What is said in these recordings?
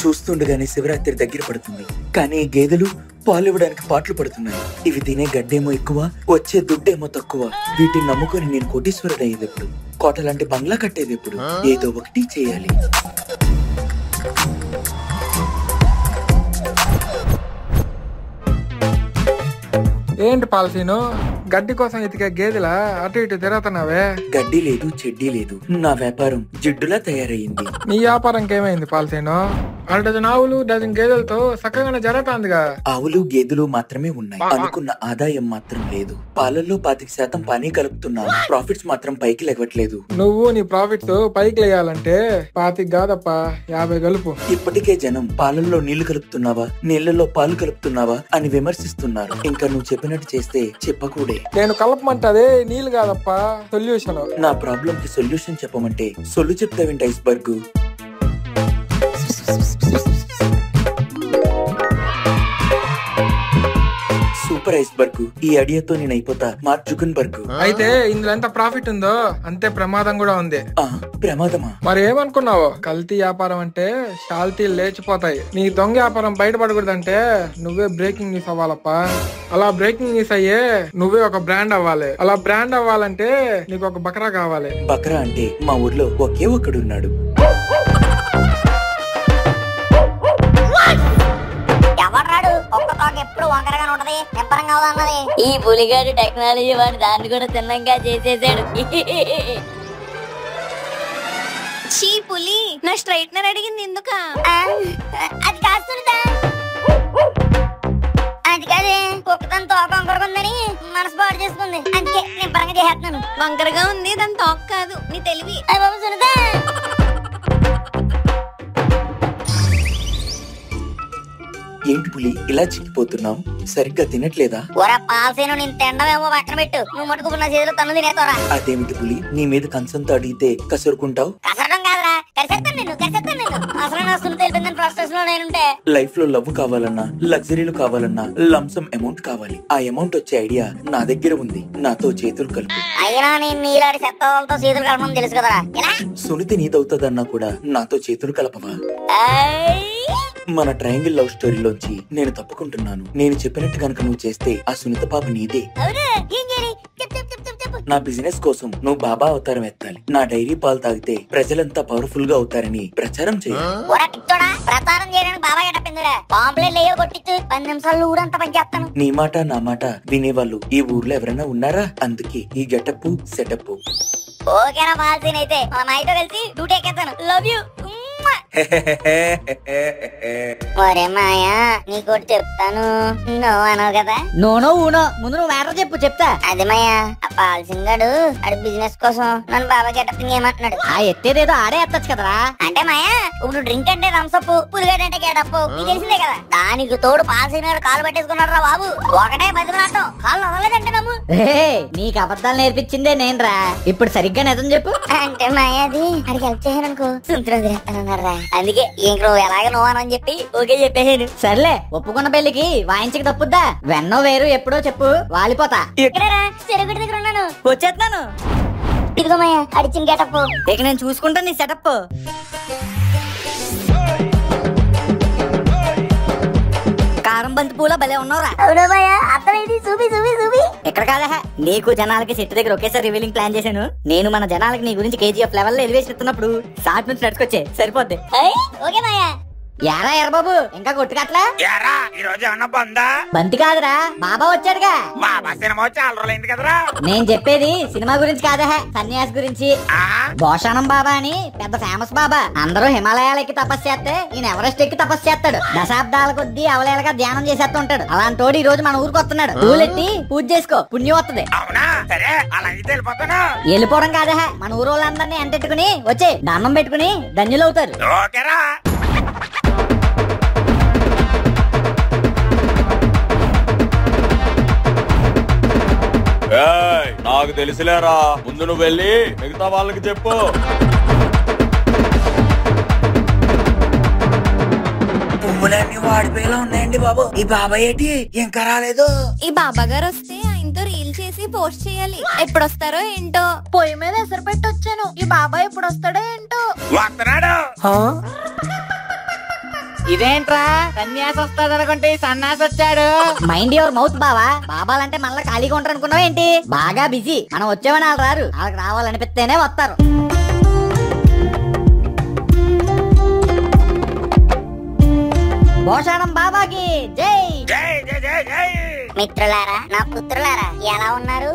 చూస్తుండగానే శివరాత్రి దగ్గర పడుతుంది, కానీ గేదెలు పాలు ఇవ్వడానికి పాటలు పడుతున్నాయి. ఇవి తినే గడ్డేమో ఎక్కువ, వచ్చే దుడ్డేమో తక్కువ. వీటిని నమ్ముకొని నేను కోటీశ్వరుడు అయ్యేది ఎప్పుడు? కోటలాంటి బంగ్లా కట్టేది ఎప్పుడు? ఏదో ఒకటి చేయాలి. ఏంటి పాలసీను, గడ్డి కోసం ఎతికే గేదెలా అటు ఇటు తిరుగుతున్నావే? గడ్డి లేదు, చెడ్డీ లేదు. నా వ్యాపారం జిడ్డులా తయారయ్యింది. నీ వ్యాపారం ఏమైంది పాలసీను? 1 డజన్ ఆవులు, డజన్ గేదెలతో చక్కగానే జరుగుతుందిగా. ఆవులు గేదెలు మాత్రమే ఉన్నాయి, అనుకున్న ఆదాయం మాత్రం లేదు. పాలల్లో 25% పని కలుపుతున్నాను, ప్రాఫిట్స్ మాత్రం పైకి లేవట్లేదు. నువ్వు నీ ప్రాఫిట్స్ పైకి లేయాలంటే 25 కాదప్ప 50 కలుపు. ఇప్పటికే జనం పాలల్లో నీళ్లు కలుపుతున్నావా, నీళ్లలో పాలు కలుపుతున్నావా అని విమర్శిస్తున్నారు. ఇంకా నువ్వు చెప్పినట్టు చేస్తే చెప్పకూడే. నేను కలపమంటే అదే నీళ్లు కాదప్ప సొల్యూషన్. నా ప్రాబ్లం కి సొల్యూషన్ చెప్పమంటే సొల్లు చెప్తావేంటి ఐస్బర్గ్? సూపర్ ఐస్బర్గ్, ఈ ఐడియాతో నేను అయిపోతా మార్క్ జుకర్బర్గ్. అయితే ఇందులో ఎంత ప్రాఫిట్ ఉందో అంతే ప్రమాదం కూడా ఉంది. ప్రమాదమా? మరి ఏమనుకున్నావు? కల్తీ వ్యాపారం అంటే శాల్తీలు లేచిపోతాయి. నీ దొంగ వ్యాపారం బయటపడకూడదంటే నువ్వే బ్రేకింగ్ న్యూస్ అవ్వాలప్ప. అలా బ్రేకింగ్ న్యూస్ అయ్యే నువ్వే ఒక బ్రాండ్ అవ్వాలి. అలా బ్రాండ్ అవ్వాలంటే నీకు ఒక బకరా కావాలి. బకరా అంటే మా ఊర్లో ఒకే ఒక్కడున్నాడు. ఎప్పుడు వంకరగా ఉంటది, నిబ్బరంగా అన్నది. ఈ పులిగాడు టెక్నాలజీ వాడు దాన్ని కూడా తిన్నంగా చేసేసాడు. చీ పులి, నా స్ట్రైట్నర్ అడిగింది ఎందుక? అది కాస్తుందా? అది కాదే, కుక్కతను తోక వంకరగా ఉందని మనసు పాడు చేసుకుంది, అందుకే నిబ్బరంగా చేసేస్తున్నాను. వంకరగా ఉంది దాని తోక కాదు, నీ తెలివి. బాబు సునీత, ఏంటి పులి ఇలా చిక్కిపోతున్నావు? సరిగ్గా తినట్లేదా? పాలసీను నేను తినడమేమో పక్కన పెట్టు, నువ్వు మటుకు నా చేతిలో తను తినేతోరా. అదేమిటి పులి, నీ మీద కన్సంతో అడిగితే కసురుకుంటావు? కసరడం కాదురా, కరిసేస్తాను నేను. అసలు నా సునీత తెలిపిందని ప్రాసెస్ లో నేనుంటే. లైఫ్ లో లవ్ కావాలన్నా, లగ్జరీలు కావాలన్నా లంసమ్ అమౌంట్ కావాలి. ఆ అమౌంట్ వచ్చే ఐడియా నా దగ్గర ఉంది, నాతో చేతులు కలుపు. అయినా నేను నీలాంటి చెత్తలతో చేతులు కలపడం తెలుసు కదరా. సునీత నీదవుతుందన్నా కూడా నాతో చేతులు కలపవా? మన ట్రయాంగిల్ లవ్ స్టోరీలోంచి నేను తప్పుకుంటున్నాను. నేను చెప్పినట్టు కనుక నువ్వు చేస్తే ఆ సునీత పాప నీదే. నా బిజినెస్ కోసం నువ్వు బాబా అవతారం ఎత్తాలి. నా డైరీ పాలు తాగితే ప్రజలంతా పవర్ఫుల్ గా అవుతారని ప్రచారం చేయాలి. ప్రచారం చేయడానికి బాబా ఎడపిందిరా, పాంప్లెట్ లేయో కొట్టించు 10 నిమిషాల్లో ఊరంతా పనిచేస్తాను. నీ మాట నా మాట వినేవాళ్ళు ఈ ఊర్లో ఎవరైనా ఉన్నారా? అందుకే ఈ గెటప్ సెటప్. ఓకేనా పాల్సీన్, అయితే మా నాయతో కలిసి డ్యూటీ ఎక్కేస్తాను. Love you. ఒరే మాయా, నీకోటి చెప్తాను, నువ్వు అనవు కదా. నోనో ఊనో, ముందు నువ్వు మ్యాటర్ చెప్పు, చెప్తా. అదే మాయా, ఆ పాల్సింగ్ గాడు ఆడి బిజినెస్ కోసం నన్ను బాబా గెటప్పింగ్ ఏమంటున్నాడు. ఆ ఎత్తేదేదో ఆడే ఎత్తచ్చు కదరా. అంటే మాయా, ఇప్పుడు డ్రింక్ అంటే రంసప్పు, పులిగడ్డ అంటే గెటప్పు, నీకు తెలిసిందే కదా. దానికి తోడు పాల్సింగ్ గాడు కాలు పట్టేసుకున్నాడు రా బాబు. ఒకటే బతిమలాటం, కాళ్ళు వదలలేదంటే నమ్ము. నీకు అబద్ధాలు నేర్పించిందే నేనురా. ఇప్పుడు సరిగ్గా నిజం చెప్పు. అంటే మాయా, అది అడిగి హెల్ప్ చేశాను అనుకో, సుందరం తిరేస్తానన్నారా. అందుకే ఇంక నువ్వు ఎలాగ నువ్వని చెప్పి ఓకే చెప్పేసాను. సర్లే, ఒప్పుకున్న పెళ్లికి వాయించక తప్పుద్దా? వెన్నో వేరు ఎప్పుడో చెప్పు, వాలిపోతా. చెరుగడి దగ్గర ఉన్నాను, వచ్చేస్తున్నాను. ఇదిగో మాయా అడిచిన గెటప్. ఇక నేను చూసుకుంటా నీ సెటప్. కారం బంతి పూల భలే ఉన్నావురా. ఎక్కడ కాదా, నీకు జనాలకి సెట్ దగ్గర ఒకేసారి రివీలింగ్ ప్లాన్ చేశాను. నేను మన జనాలకి నీ గురించి KGF లెవెల్ లో ఎలివేషన్ ఇస్తున్నప్పుడు సాట్ నుంచి నడుచుకొచ్చే సరిపోద్ది. ఓకే మాయా. యారా ఎర్రబాబు, ఇంకా కొట్టుకట్లా? ఈరోజు ఏమన్నా బందా? బంతి కాదురా, బాబా వచ్చాడుగా. బాబా సినిమా చాలా రోజులైంది కదరా. నేను చెప్పేది సినిమా గురించి కాదా, సన్యాసి గురించి. భోషానం బాబా అని పెద్ద ఫేమస్ బాబా. అందరూ హిమాలయాలకి తపస్సు చేస్తే ఈయన ఎవరెస్ట్ ఎక్కి తపస్సు చేస్తాడు. దశాబ్దాల కొద్దీ అవలేలగా ధ్యానం చేసేస్తూ ఉంటాడు. అలాంటోడు ఈ రోజు మన ఊరికి వస్తున్నాడు. పూలెట్టి పూజ చేసుకో, పుణ్యం వస్తుంది. అవునా? సరే, అలాగే వెళ్ళిపోతాను. వెళ్ళిపోవడం కాదా, మన ఊరు వాళ్ళందరినీ ఎంటెట్టుకుని వచ్చి దండం పెట్టుకుని ధన్యులవుతారు. ఓకేరా. నాకు తెలిసిలేరా. ముందు నువ్వు వెళ్ళి మిగతా వాళ్ళకి చెప్పు. పువ్వులన్నీ వాడిపోయేలా ఉన్నాయండి బాబు. ఈ బాబాయ్ ఏంటి ఇంకా రాలేదు? ఈ బాబా గారు వస్తే ఆయనతో రీల్ చేసి పోస్ట్ చేయాలి. ఎప్పుడు వస్తారో ఏంటో. పొయ్యి మీద ఎసరు పెట్టి వచ్చాను. ఈ బాబా ఎప్పుడు వస్తాడో ఏంటో. వస్తున్నాడు. ఇదేంట్రా సన్యాసి వస్తాడు అనుకుంటే సన్నాసి వచ్చాడు. మైండ్ యువర్ మౌత్ బావా. బాబాలంటే మళ్ళీ ఖాళీగా ఉంటారు అనుకున్నావు ఏంటి? బాగా బిజీ. మనం వచ్చామని వాళ్ళు రారు. వాళ్ళకి రావాలనిపిస్తేనే వస్తారు. భోషాణం బాబాకి జై. జై జై జై జై. మిత్రులారా, నా పుత్రులారా, ఎలా ఉన్నారు?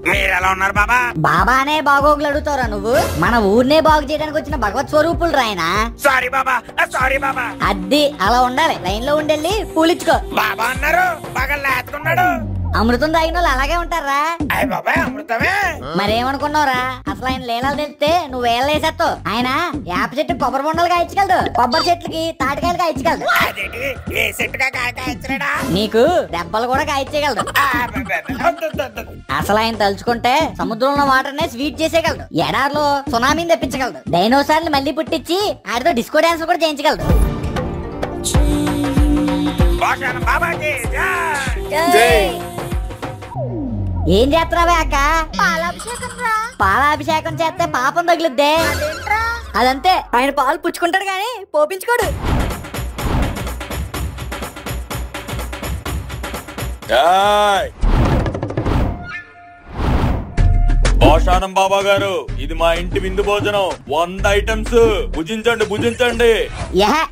మీరు ఎలా ఉన్నారు బాబా? బాబానే బాగోగులు అడుగుతారా నువ్వు? మన ఊరినే బాగు చేయడానికి వచ్చిన భగవత్ స్వరూపులు రాయనా. సారీ బాబా, సారీ బాబా. అద్ది అలా ఉండాలి. లైన్ లో ఉండెళ్ళి పూలిచ్చుకో. బాబా అన్నారు బాగా లేచుకున్నాడు. అమృతం తాగిన వాళ్ళు అలాగే ఉంటారా? అయ్య బాబాయ్ అమృతమే. మరేమనుకున్నావురా? అసలు ఆయన లీలాలు తెలిస్తే నువ్వు వేళ్ళేసేస్తావు. ఆయన వేప చెట్టు కొబ్బరి బొండలు కాయించగలడు. కొబ్బరి చెట్లకి తాటికాయలు కాయించగలడు. అదేంటి ఏ చెట్టుగా కాయచ్చాడా? నీకు దెబ్బలు కూడా కాయించగలడు. అసలు ఆయన తలుచుకుంటే సముద్రంలో వాటర్ నే స్వీట్ చేసేయగలడు. ఎడార్లో సునామీని తెప్పించగలడు. డైనోసార్లు మళ్ళీ పుట్టించి ఆడితో డిస్కో డాన్స్ కూడా చేయించగలడు. బాబాజీ ఏం చేస్తున్నావే అక్క? పాలాభిషేకం రా. పాలాభిషేకం చేస్తే పాపం తగులుద్దే. అదంతే. ఆయన పాలు పుచ్చుకుంటాడు గాని పోపించుకోడు. భోషాణం బాబా గారు, ఇది మా ఇంటి విందు భోజనం. 100 ఐటమ్స్. భుజించండి భుజించండి.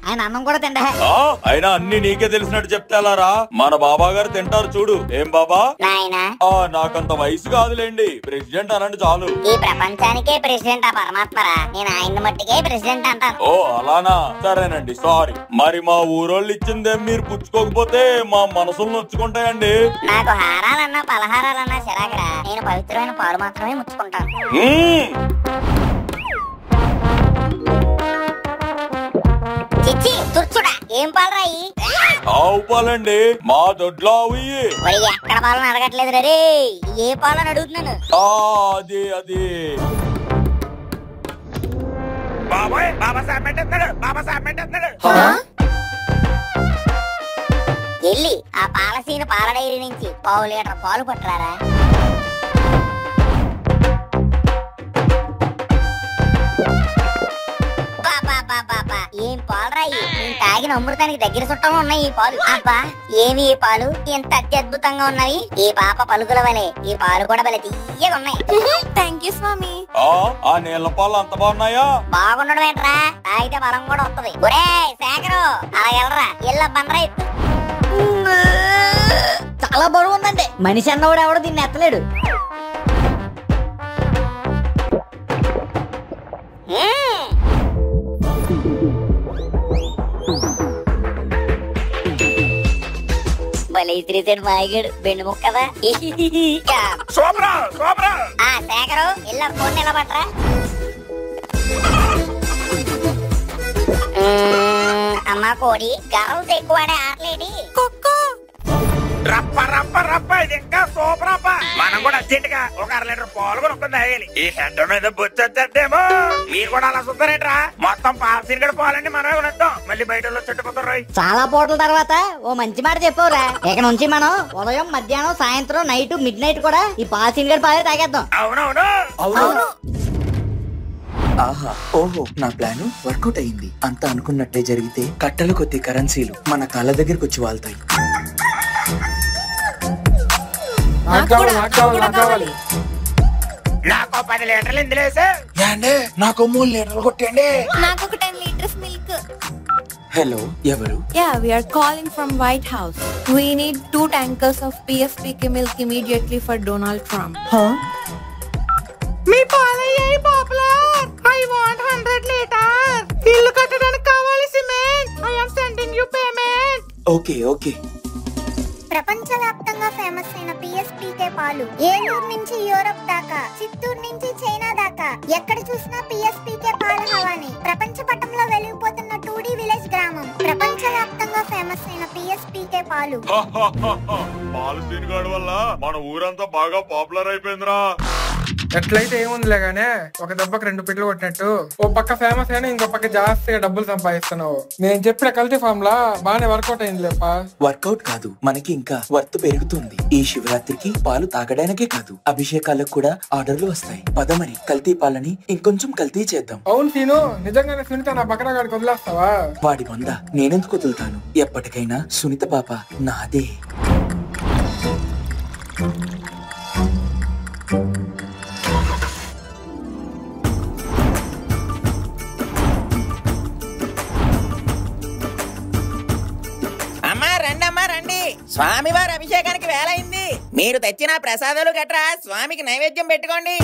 ఆయన అన్నం కూడా తిండే. అయినా అన్ని నీకే తెలిసినట్టు చెప్తేలారా? మన బాబా గారు తింటారు చూడు. ఏం బాబా? నాయనా, నాకంత వయసు కాదులేండి. ప్రెసిడెంట్ అనండి చాలు. ఈ ప్రపంచానికే ప్రెసిడెంట్ ఆ పరమాత్మరా. నేను ఆయన మట్టికే ప్రెసిడెంట్ అంటాను. ఓ అలానా? సరేనండి, సారీ. మరి మా ఊరోళ్ళు ఇచ్చిందేం మీరు పుచ్చుకోకపోతే మా మనసులు నొచ్చుకుంటాయండి. నాకు హారాలన్నా పలహారాలన్నా చిరాకరా. నేను పవిత్రమైన పాలు మాత్రమే ముచ్చుకుంటాను. చిచ్చి తుర్చుడా, ఏం పాలరాయి? ఆవు పాలండి. మా దొడ్లో అవి. మరి ఎక్కడ పాలను అడగట్లేదు రే. ఏ పాలని అడుగుతున్నాను. అది బాబాయ్ బాబా సాబ్ పెట్టేస్తున్నాడు. బాబా సాబ్ పెట్టేస్తున్నాడు. వెళ్ళి ఆ పాలసీని పాల డైరీ నుంచి 1/2 లీటర్ పాలు పట్టురారా. ఏం పాలరాయి? నేను తాగిన అమృతానికి దగ్గర చుట్టంలో ఉన్నాయి ఈ పాలు. అబ్బా ఏమి ఈ పాలు ఎంత అత్యద్భుతంగా ఉన్నవి. ఈ పాప పలుకుల వలె ఈ పాలు కూడా భలే తీయగా ఉన్నాయి. థ్యాంక్ యూ స్వామి. ఆ నీళ్ళ పాలు అంత బాగున్నాయా? బాగుండడం ఏంట్రా, తాగితే బలం కూడా వస్తుంది. ఒరే శేఖరు, అలా వెళ్ళరా. ఎల్ల బండరా. చాలా బరువు ఉందండి. మనిషి అన్నవాడు ఎవడో దీన్ని ఎత్తలేడు. భలే ఇసిరేసాడు మాయగాడు. బెండు ముక్కదా. శేఖరు, ఎల్ల ఫోన్ నిలబట్రా. అమ్మా కోడి, గర్ల్స్ ఎక్కువ ఆడే ఆటలేడి. రప్ప రప్ప రప్ప. ఇది ఇంకా సూపర్ అప్ప. మనం కూడా అర్జెంట్ గా ఒక 1/2 లీటర్ పాలు కూడా ఒక్క తాగాలి. ఈ షెడ్ మీద బొచ్చేమో. మీరు కూడా అలా చూస్తారేంట్రా? మొత్తం పాలసీని పాలండి మనమే కొనేద్దాం. మళ్ళీ బయట చుట్టుపోతారు. చాలా పూటల తర్వాత ఓ మంచి మాట చెప్పవురా. ఇక నుంచి మనం ఉదయం, మధ్యాహ్నం, సాయంత్రం, నైట్, మిడ్ నైట్ కూడా ఈ పాలసీని పాలే తాగేద్దాం. అవునవును అవును. ఆహా, ఓహో, నా ప్లాన్ వర్కౌట్ అయింది. అంతా అనుకున్నట్టే జరిగితే కట్టలు కొద్ది కరెన్సీలు మన కాళ్ళ దగ్గరికి వచ్చి వాళ్తాయి. నాకు 10 లీటర్లు ఇందులో వేసా. నాకు 3 లీటర్లు కొట్టండి. నాకు ఒక 10 లీటర్స్ మిల్క్. హలో, ఎవరు? Yeah, we are calling from White House. We need 2 tankers of PSPK milk immediately for Donald Trump. మీ పాలయ్యాయి పాపులర్. I want 100 litre. ఇల్లు కట్టడానికి కావాలి cement. I am sending you payment. Okay. ప్రపంచవ్యాప్తంగా famous అయిన PS PSPK పాలు. ఏలూరు నుంచి Europe దాకా, చిత్తూరు నుంచి చైనా దాకా ఎక్కడ చూసినా పిఎస్పీకే పాల హవాని. ప్రపంచ పటంలో వెలిగిపోతున్న 2D విలేజ్ గ్రామం. ప్రపంచ వ్యాప్తంగా ఫేమస్ అయిన పిఎస్పీకే పాలు. పాలు సీనుగాడు వల్ల మన ఊరంతా బాగా పాపులర్ అయిపోయిందిరా. ఎట్లయితే ఏముందిలే గానే, ఒక దెబ్బకి 2 పిట్లు కొట్టినట్టు ఓ పక్క ఫేమస్ అయినా ఇంకో పక్క జాస్తిగా డబ్బులు సంపాదిస్తున్నావు. నేను చెప్పిన కల్తీ ఫామ్ లా బానే వర్కౌట్ అయింది లేపా. వర్కౌట్ కాదు, మనకి ఇంకా వర్త్ పెరుగుతుంది. ఈ శివరాత్రికి పాలు తాగడానికే కాదు, అభిషేకాలకు కూడా ఆర్డర్లు వస్తాయి. పదమరి కల్తీ పాలని ఇంకొంచెం కల్తీ చేద్దాం. అవును సీను, నిజంగానే సునీత నా బకరా గాడికి వదిలేస్తావా? వాడి వంద నేనెందుకు వదులుతాను? ఎప్పటికైనా సునీత పాప నాదే. స్వామివారి అభిషేకానికి వేలైంది. మీరు తెచ్చిన ప్రసాదాలు గట్రా స్వామికి నైవేద్యం పెట్టుకోండి.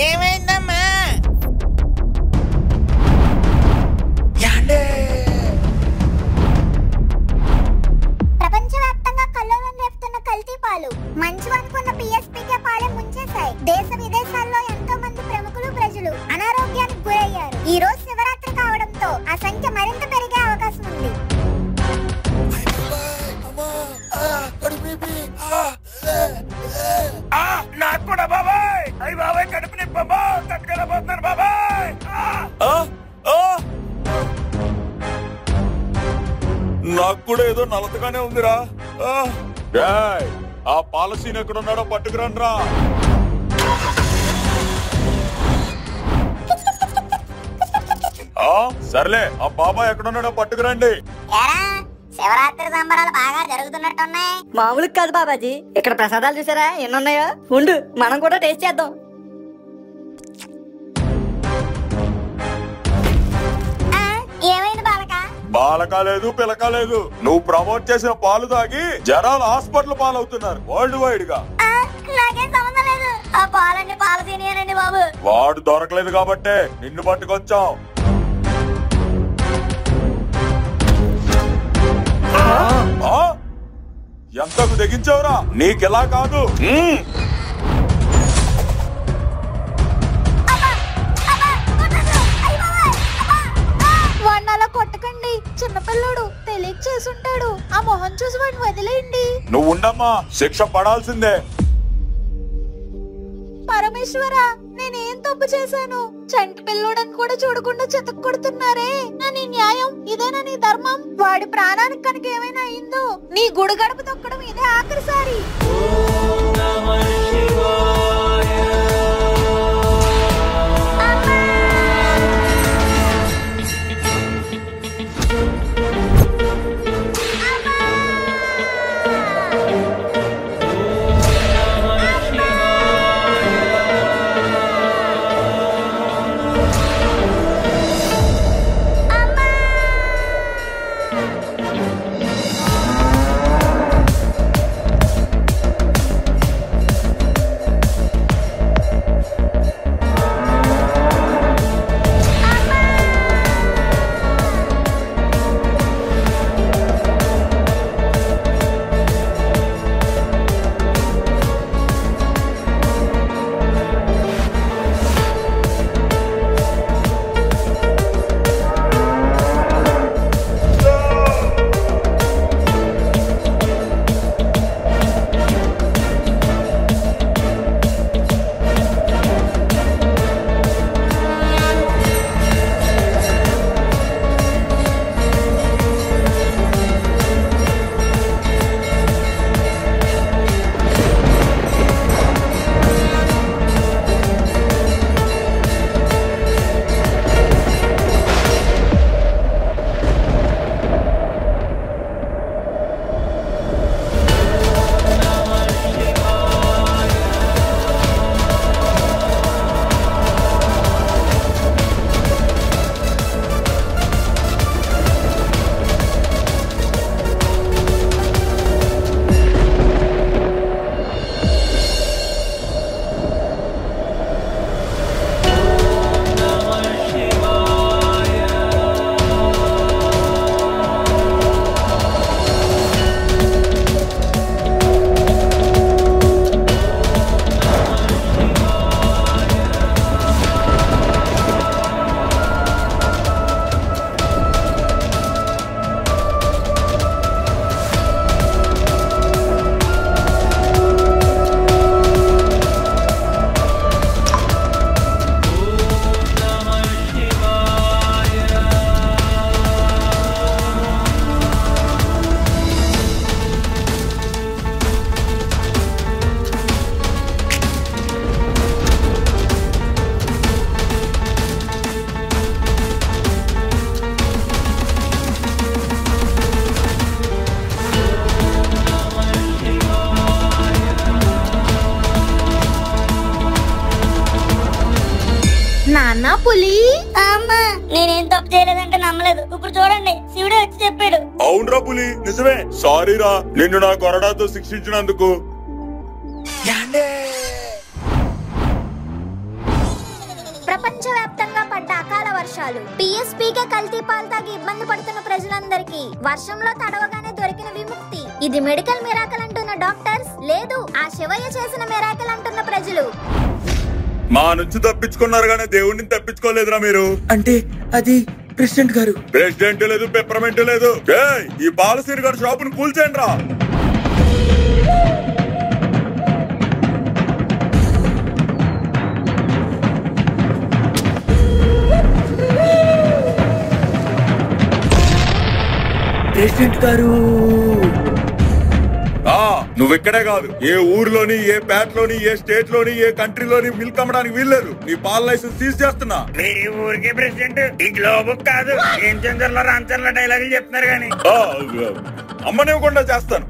ఏమైందమ్మా? ప్రపంచవ్యాప్తంగా కల్లోలం రేపుతున్న కల్తీ పాలు మంచివనుకున్న పిఎస్పీకే పాలే ముంచేశాయి. దేశ విదేశాల్లో ఎంతో మంది ప్రముఖులు ప్రజలు అనారోగ్యానికి గురయ్యారు. ఈ రోజు శివరాత్రి కావడంతో ఆ సంఖ్య మరింత పెరిగే అవకాశం ఉంది. నాకు కూడా బాబాయ్. అయ్యి బాబాయ్, కడుపు నొప్పి బాబాయ్, తట్టుకెళ్ళబోతున్నాను బాబాయ్. నాకు కూడా ఏదో నలతగానే ఉందిరా. ఆ పాలసీని ఎక్కడున్నాడో పట్టుకురండి రా. సర్లే, ఆ బాబాయ్ ఎక్కడున్నాడో పట్టుకురండి. శివరాత్రి సంబరాలు బాగా జరుగుతున్నట్టున్నాయి. మామూలుగా కాదు బాబాజీ, ఇక్కడ ప్రసాదాలు చూసారా ఎన్నున్నాయో? ఉండు, మనం కూడా టేస్ట్ చేద్దాం. ఏమైంది బాలక? బాలక లేదు, పిలక లేదు. నువ్వు ప్రమోట్ చేసిన పాలు తాగి జనాలు హాస్పిటల్ పాలవుతున్నారు వరల్డ్ వైడ్ గా. నాకేం సంబంధం లేదు. ఆ పాలన్నీ పాలు తినేనండి బాబు. వాడు దొరకలేదు కాబట్టే నిన్ను పట్టుకొచ్చాం. ఎంతకు తెగించావురా? నీకెలా కాదు. వాడిని అలా కొట్టకండి, చిన్నపిల్లడు తెలియక చేసుంటాడు. ఆ మొహం చూసి వాడిని వదిలేయండి. నువ్వు ఉండమ్మా, శిక్ష పడాల్సిందే. పరమేశ్వర, నేనేం తప్పు చేశాను? చంటి పిల్లోడని కూడా చూడకుండా చితక్ కొడుతున్నారే. నా నీ న్యాయం ఇదేనా? నీ ధర్మం? వాడి ప్రాణానికి కనుక ఏమైనా అయిందో నీ గుడి గడప తొక్కడం ఇదే ఆఖరిసారి. నాన్న పులి. అమ్మా నేనేం తప్పు చేయలేదంటే నమ్మలేదు. ఇప్పుడు చూడండి శివుడే వచ్చి చెప్పాడు. అవునరా పులి, నిజమే. సారీరా నిన్ను నా కొరడాతో శిక్షించినందుకు. ప్రపంచవ్యాప్తంగా పడ్డ అకాల వర్షాలు, పిఎస్పీకే కల్తీ పాలు తాగి ఇబ్బంది పడుతున్న ప్రజలందరికీ వర్షంలో తడవగానే దొరికిన విముక్తి. ఇది మెడికల్ మిరాకల్ అంటున్న డాక్టర్స్, లేదు ఆ శివయ్య చేసిన మిరాకల్ అంటున్న ప్రజలు. మా నుంచి తప్పించుకున్నారు గానీ దేవుడిని తప్పించుకోలేదురా మీరు. అంటే అది ప్రెసిడెంట్ గారు. ప్రెసిడెంట్ లేదు, పెప్పర్మెంట్ లేదు. ఈ పాలసీని గారు షాపును కూల్చేయండి రా. ప్రెసిడెంట్ గారు, నువ్విక్కడే కాదు, ఏ ఊర్లోని, ఏ పేటలోని, ఏ స్టేట్ లోని, ఏ కంట్రీలోని మిల్క్ అమ్మడానికి వీల్లేదు. నీ పాల లైసెన్స్ సీజ్ చేస్తున్నా. మీరు ఈ ఊరికే ప్రెసిడెంట్, ఈ గ్లోబ్ కాదు. ఏం చంద్రలో రామచంద్ర డైలాగులు చెప్తున్నారు గానీ అమ్మనివ్వకుండా చేస్తాను.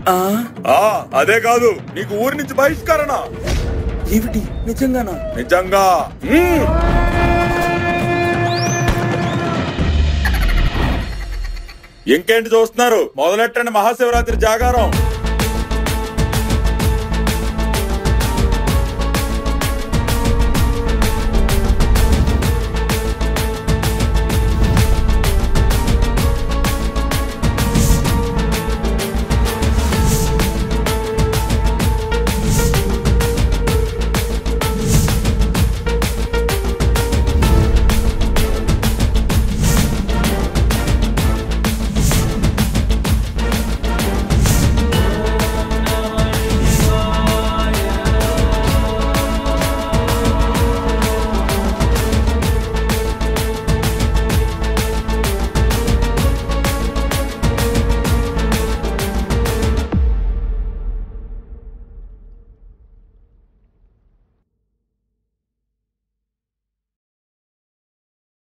అదే కాదు, నీకు ఊరి నుంచి బహిష్కరణ. ఏమిటి నిజంగానా? నిజంగా. ఇంకేంటి చూస్తున్నారు? మొదలెట్టండి మహాశివరాత్రి జాగారం.